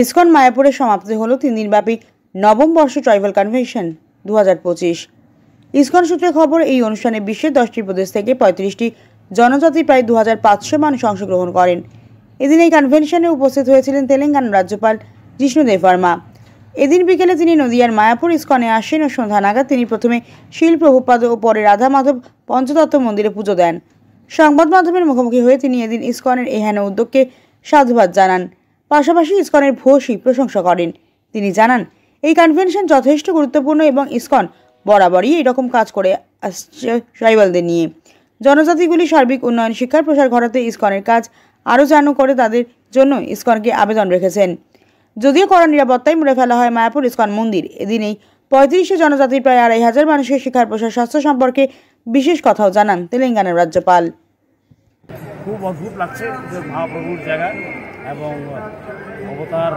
ISKCON মায়াপুরে সমাপ্তি হলো 3 দিনব্যাপী নবম বর্ষ ট্রাইবাল কনভেনশন 2025। ইসকন সূত্রে খবর, এই অনুষ্ঠানে বিশ্বের 10টি প্রদেশ থেকে 35টি জনজাতি প্রায় 2500 মানুষ অংশগ্রহণ করেন। এদিন এই কনভেনশনে উপস্থিত হয়েছিলেন তেলেঙ্গানার রাজ্যপাল জিষ্ণু দেববর্মা। এদিন বিকেলে তিনি নদিয়ার মায়াপুর ইসকনে আসেন ও সন্ধ্যা নাগাদ তিনি প্রথমে শিল প্রভুপাদ ও পরে রাধা মাধব পঞ্চতত্ত্ব মন্দিরে পুজো দেন। সংবাদ মাধ্যমের মুখোমুখি হয়ে তিনি এদিন ইসকনের এই হেন উদ্যোগকে সাধুবাদ জানান। পাশাপাশি ইসকনের ভূয়সী প্রশংসা করেন। তিনি জানান, এই কনভেনশন যথেষ্ট গুরুত্বপূর্ণ এবং ইসকন বরাবরই এরকম কাজ করে আসছে ট্রাইবালদের নিয়ে। জনজাতিগুলি সার্বিক উন্নয়ন, শিক্ষার প্রসার ঘটাতে ইসকনের কাজ আরও চালু করে তাদের জন্য ইসকনকে আবেদন রেখেছেন। যদিও কড়া নিরাপত্তায় মুড়ে ফেলা হয় মায়াপুর ইসকন মন্দির, এদিন এই 35 জনজাতির প্রায় 2500 মানুষের শিক্ষার প্রসার, স্বাস্থ্য সম্পর্কে বিশেষ কথাও জানান তেলেঙ্গানার রাজ্যপাল। খুব অদ্ভুত লাগছে যে মহাপ্রভুর জায়গা এবং অবতার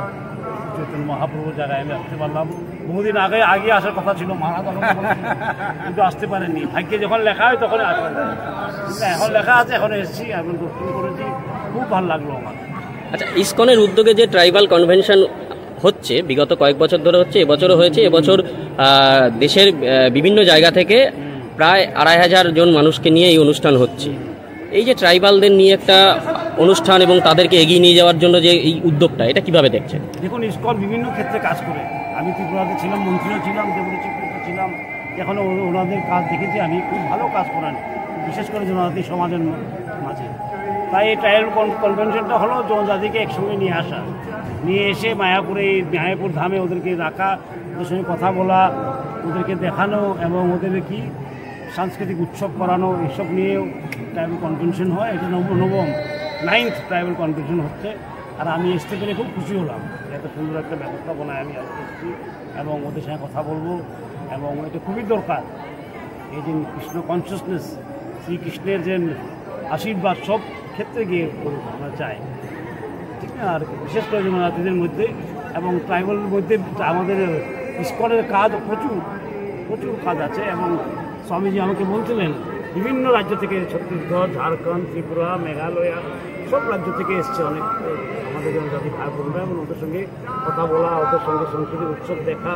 চৈতন্য মহাপ্রভুর জায়গায় আমি আসতে পারলাম। বহুদিন আগে আসার কথা ছিল, কিন্তু আসতে পারেনি। ভাগ্যে যখন লেখা হয় তখন আসতে পারে। এখন লেখা আছে, এখন এসেছি, এখন দর্শন করেছি, খুব ভালো লাগলো আমার। আচ্ছা, ইসকনের উদ্যোগে যে ট্রাইবাল কনভেনশন হচ্ছে, বিগত কয়েক বছর ধরে হচ্ছে, এবছরও হয়েছে। এবছর দেশের বিভিন্ন জায়গা থেকে প্রায় 2500 জন মানুষকে নিয়ে এই অনুষ্ঠান হচ্ছে। এই যে ট্রাইবালদের নিয়ে একটা অনুষ্ঠান এবং তাদেরকে এগিয়ে নিয়ে যাওয়ার জন্য যে এই উদ্যোগটা, এটা কিভাবে দেখছেন? দেখুন, ইসকন বিভিন্ন ক্ষেত্রে কাজ করে। আমি ত্রিপুরাতে ছিলাম, মন্ত্রীও ছিলাম, ডেপুটি চিফ ছিলাম। এখনও ওনাদের কাজ দেখেছি আমি, খুব ভালো কাজ করেন, বিশেষ করে জনজাতি সমাজের মাঝে। তাই এই ট্রাইবাল কনভেনশনটা হলো জনজাতিকে একসঙ্গে নিয়ে আসা, নিয়ে এসে মায়াপুর ধামে ওদেরকে রাখা, ওদের সঙ্গে কথা বলা, ওদেরকে দেখানো এবং ওদের কি সাংস্কৃতিক উৎসব করানো, এসব নিয়েও ট্রাইবাল কনভেনশন হয়। এটা নবম 9th ট্রাইবাল কনভেনশন হচ্ছে। আর আমি আসতে পেরে খুব খুশি হলাম। এত সুন্দর একটা ব্যবস্থাপনায় আমি এসেছি এবং ওদের সঙ্গে কথা বলবো, এবং এটা খুবই দরকার। এই যে কৃষ্ণ কনসিয়াসনেস, শ্রীকৃষ্ণের যে আশীর্বাদ সব ক্ষেত্রে গিয়ে আমরা চাই, ঠিক না? আর বিশেষ করে জনজাতিদের মধ্যে এবং ট্রাইবালের মধ্যে আমাদের ইসকনের কাজ প্রচুর কাজ আছে। এবং স্বামীজি আমাকে বলছিলেন বিভিন্ন রাজ্য থেকে, ছত্তিশগড়, ঝাড়খণ্ড, ত্রিপুরা, মেঘালয়, সব রাজ্য থেকে এসছে অনেক আমাদের জনজাতি ভাই বোনরা, এবং ওদের সঙ্গে কথা বলা, ওদের সঙ্গে সাংস্কৃতিক উৎসব দেখা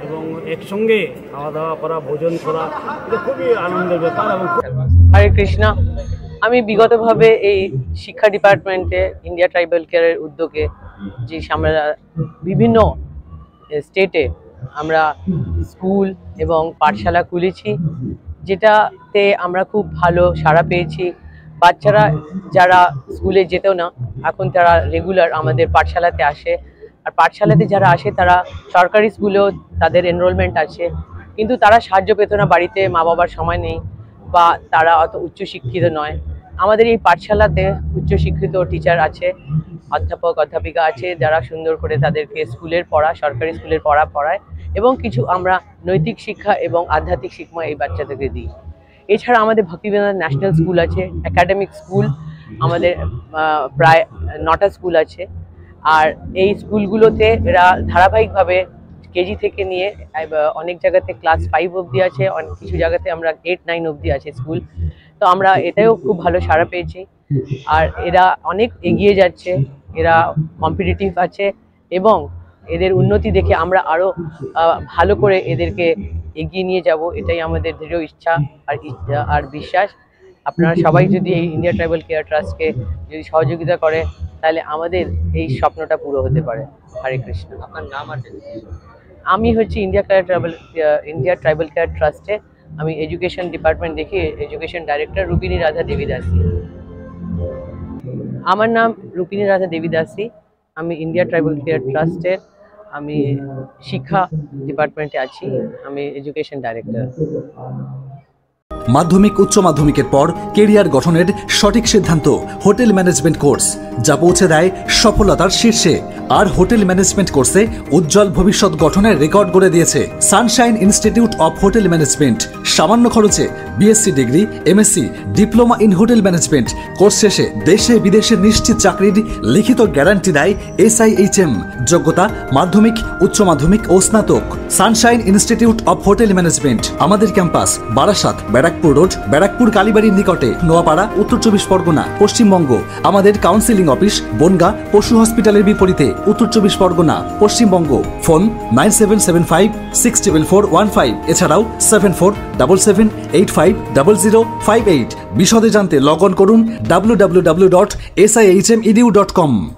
এবং একসঙ্গে খাওয়া দাওয়া করা, ভোজন করা, এটা খুবই আনন্দের ব্যাপার। এবং হরে কৃষ্ণ। আমি বিগতভাবে এই শিক্ষা ডিপার্টমেন্টে ইন্ডিয়া ট্রাইবাল কেয়ারের উদ্যোগে যে আমরা বিভিন্ন স্টেটে আমরা স্কুল এবং পাঠশালা খুলেছি, যেটাতে আমরা খুব ভালো সাড়া পেয়েছি। বাচ্চারা যারা স্কুলে যেতেও না, এখন তারা রেগুলার আমাদের পাঠশালাতে আসে। আর পাঠশালাতে যারা আসে তারা সরকারি স্কুলেও তাদের এনরোলমেন্ট আছে, কিন্তু তারা সাহায্য পেত না, বাড়িতে মা বাবার সময় নেই বা তারা অত উচ্চশিক্ষিত নয়। আমাদের এই পাঠশালাতে উচ্চশিক্ষিত টিচার আছে, অধ্যাপক অধ্যাপিকা আছে, যারা সুন্দর করে তাদেরকে স্কুলের পড়া, সরকারি স্কুলের পড়া পড়ায়, এবং কিছু আমরা নৈতিক শিক্ষা এবং আধ্যাত্মিক শিক্ষা এই বাচ্চাদেরকে দিই। এছাড়া আমাদের ভক্তিবিনোদ ন্যাশনাল স্কুল আছে, একাডেমিক স্কুল আমাদের প্রায় 9টা স্কুল আছে। আর এই স্কুলগুলোতে এরা ধারাবাহিকভাবে কেজি থেকে নিয়ে অনেক জায়গাতে ক্লাস 5 অবধি আছে, অনেক কিছু জায়গাতে আমরা 8-9 অবধি আছে স্কুল। তো আমরা এটাও খুব ভালো সাড়া পেয়েছি। আর এরা অনেক এগিয়ে যাচ্ছে, এরা কম্পিটিটিভ আছে, এবং এদের উন্নতি দেখে আমরা আরও ভালো করে এদেরকে এগিয়ে নিয়ে যাব, এটাই আমাদের দৃঢ় ইচ্ছা আর বিশ্বাস। আপনারা সবাই যদি এই ইন্ডিয়া ট্রাইবাল কেয়ার ট্রাস্টকে যদি সহযোগিতা করে, তাহলে আমাদের এই স্বপ্নটা পুরো হতে পারে। হরে কৃষ্ণ। আপনার নাম আছে? আমি হচ্ছে ইন্ডিয়া ট্রাইবাল কেয়ার ট্রাস্টে আমি এডুকেশন ডিপার্টমেন্ট দেখি, এডুকেশন ডাইরেক্টর রূপিনী রাধা দেবী দাসী। আমার নাম রূপিনী রাধা দেবী দাসী। আমি ইন্ডিয়া ট্রাইবাল কেয়ার ট্রাস্টের আমি শিক্ষা ডিপার্টমেন্টে আছি, আমি এডুকেশন ডাইরেক্টর। মাধ্যমিক উচ্চ মাধ্যমিকের পর কেরিয়ার গঠনের সঠিক সিদ্ধান্ত হোটেল ম্যানেজমেন্ট কোর্স, যা পৌঁছে দেয় সফলতার শীর্ষে। আর হোটেল ম্যানেজমেন্ট কোর্সে উজ্জ্বল ভবিষ্যৎ গঠনের রেকর্ড গড়ে দিয়েছে Sunshine institute of hotel management. সামান্য খরচে BSc degree, MSc, diploma in hotel management. Course শেষে দেশে বিদেশে নিশ্চিত চাকরির লিখিত গ্যারান্টি দেয় SIHM। যোগ্যতা মাধ্যমিক, উচ্চ মাধ্যমিক ও স্নাতক। Sunshine institute of hotel management, আমাদের ক্যাম্পাস বারাসাত, ব্যারাকপুর। ব্যারাকপুর রোড, ব্যারাকপুর কালীবাড়ির নিকটে, নোয়াপাড়া, উত্তর 24 পরগনা, পশ্চিমবঙ্গ। আমাদের কাউন্সিলিং অফিস বনগা পশু হসপিটালের বিপরীতে, উত্তর 24 পরগনা, পশ্চিমবঙ্গ। ফোন 9775644115, এছাড়াও 7477850058। বিশদে জানতে লগ অন করুন www.sihmedu.com।